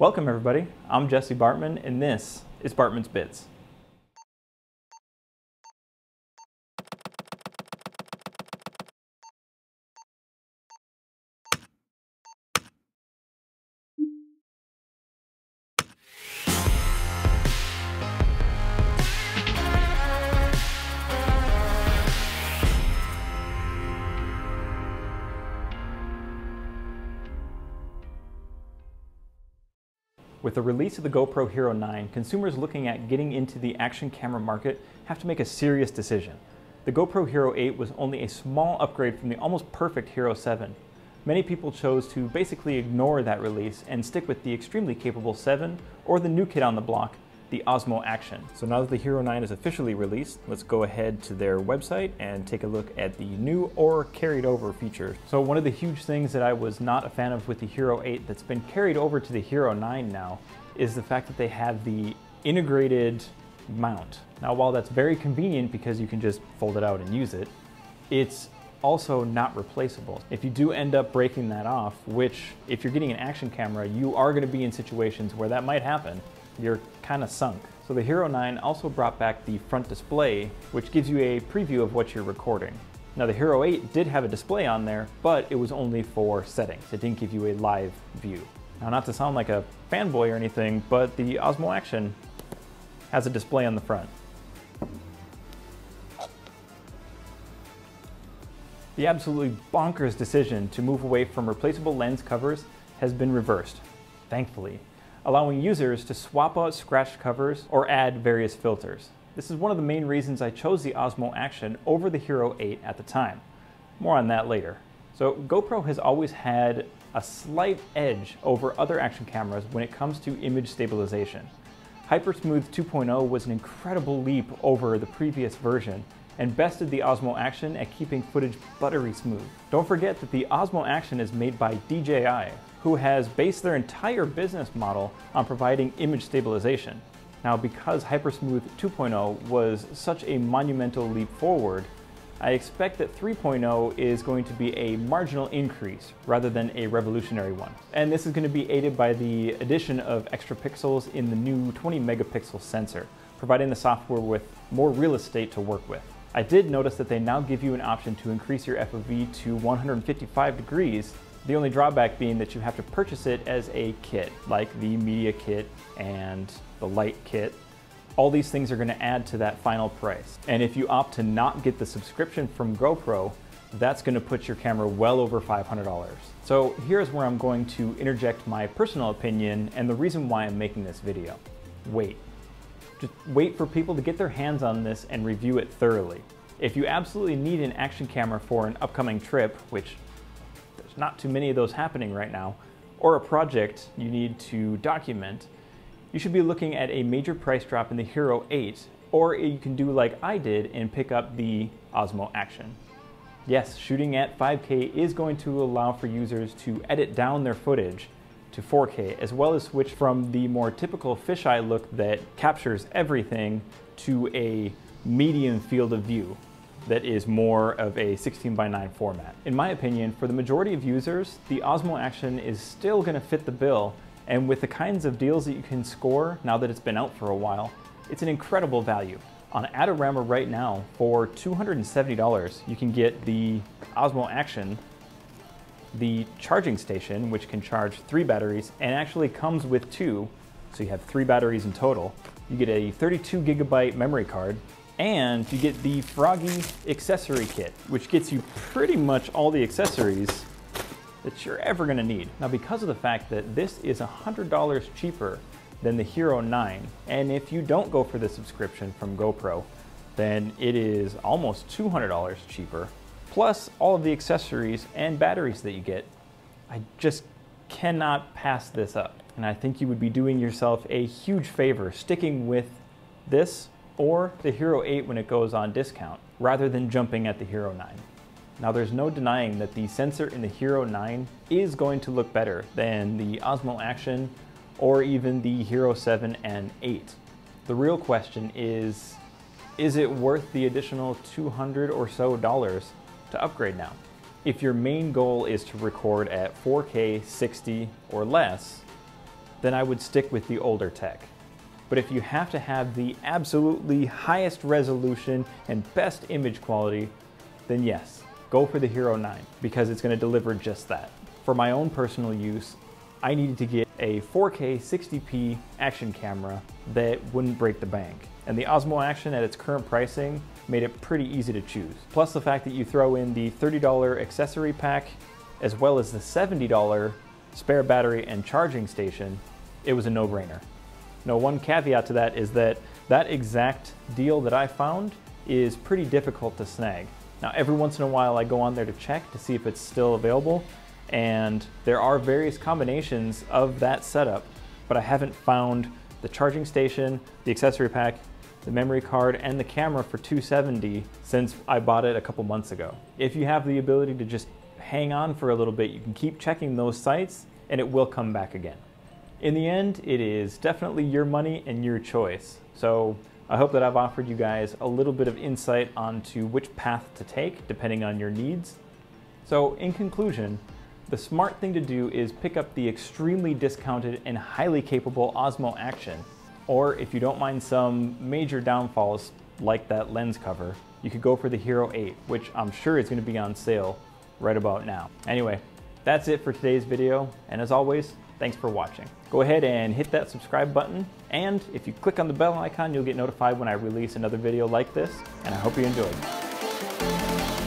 Welcome everybody, I'm Jesse Bartman and this is Bartman's Bits. With the release of the GoPro Hero 9, consumers looking at getting into the action camera market have to make a serious decision. The GoPro Hero 8 was only a small upgrade from the almost perfect Hero 7. Many people chose to basically ignore that release and stick with the extremely capable 7 or the new kid on the block, the Osmo Action. So now that the Hero 9 is officially released, let's go ahead to their website and take a look at the new or carried over features. So one of the huge things that I was not a fan of with the Hero 8 that's been carried over to the Hero 9 now is the fact that they have the integrated mount. Now while that's very convenient because you can just fold it out and use it, it's also not replaceable. If you do end up breaking that off, which if you're getting an action camera, you are going to be in situations where that might happen, you're kind of sunk. So the Hero 9 also brought back the front display, which gives you a preview of what you're recording. Now the Hero 8 did have a display on there, but it was only for settings. It didn't give you a live view. Now not to sound like a fanboy or anything, but the Osmo Action has a display on the front. The absolutely bonkers decision to move away from replaceable lens covers has been reversed, thankfully, allowing users to swap out scratched covers or add various filters. This is one of the main reasons I chose the Osmo Action over the Hero 8 at the time. More on that later. So GoPro has always had a slight edge over other action cameras when it comes to image stabilization. Hypersmooth 2.0 was an incredible leap over the previous version and bested the Osmo Action at keeping footage buttery smooth. Don't forget that the Osmo Action is made by DJI, who has based their entire business model on providing image stabilization. Now, because Hypersmooth 2.0 was such a monumental leap forward, I expect that 3.0 is going to be a marginal increase rather than a revolutionary one. And this is going to be aided by the addition of extra pixels in the new 20 megapixel sensor, providing the software with more real estate to work with. I did notice that they now give you an option to increase your FOV to 155 degrees, the only drawback being that you have to purchase it as a kit, like the media kit and the light kit. All these things are going to add to that final price. And if you opt to not get the subscription from GoPro, that's going to put your camera well over $500. So here's where I'm going to interject my personal opinion and the reason why I'm making this video. Wait. Just wait for people to get their hands on this and review it thoroughly. If you absolutely need an action camera for an upcoming trip, which there's not too many of those happening right now, or a project you need to document, you should be looking at a major price drop in the Hero 8, or you can do like I did and pick up the Osmo Action. Yes, shooting at 5K is going to allow for users to edit down their footage to 4K, as well as switch from the more typical fisheye look that captures everything to a medium field of view that is more of a 16:9 format. In my opinion, for the majority of users, the Osmo Action is still going to fit the bill, and with the kinds of deals that you can score now that it's been out for a while, it's an incredible value. On Adorama right now, for $270, you can get the Osmo Action, the charging station, which can charge 3 batteries and actually comes with 2, so you have 3 batteries in total. You get a 32 gigabyte memory card, and you get the Froggy accessory kit, which gets you pretty much all the accessories that you're ever going to need. Now, because of the fact that this is $100 cheaper than the Hero 9, and if you don't go for the subscription from GoPro, then it is almost $200 cheaper, plus all of the accessories and batteries that you get. I just cannot pass this up. And I think you would be doing yourself a huge favor sticking with this or the Hero 8 when it goes on discount, rather than jumping at the Hero 9. Now, there's no denying that the sensor in the Hero 9 is going to look better than the Osmo Action or even the Hero 7 and 8. The real question is it worth the additional $200 or so to upgrade now? If your main goal is to record at 4K 60 or less, then I would stick with the older tech. But if you have to have the absolutely highest resolution and best image quality, then yes, go for the Hero 9 because it's going to deliver just that. For my own personal use, I needed to get a 4K 60p action camera that wouldn't break the bank. And the Osmo Action at its current pricing made it pretty easy to choose. Plus the fact that you throw in the $30 accessory pack as well as the $70 spare battery and charging station, it was a no-brainer. Now, one caveat to that is that that exact deal that I found is pretty difficult to snag. Now, every once in a while I go on there to check to see if it's still available, and there are various combinations of that setup, but I haven't found the charging station, the accessory pack, the memory card, and the camera for $270 since I bought it a couple months ago. If you have the ability to just hang on for a little bit, you can keep checking those sites and it will come back again. In the end, it is definitely your money and your choice. So I hope that I've offered you guys a little bit of insight onto which path to take depending on your needs. So in conclusion, the smart thing to do is pick up the extremely discounted and highly capable Osmo Action. Or if you don't mind some major downfalls like that lens cover, you could go for the Hero 8, which I'm sure is going to be on sale right about now. Anyway, that's it for today's video, and as always, thanks for watching. Go ahead and hit that subscribe button, and if you click on the bell icon, you'll get notified when I release another video like this, and I hope you enjoyed.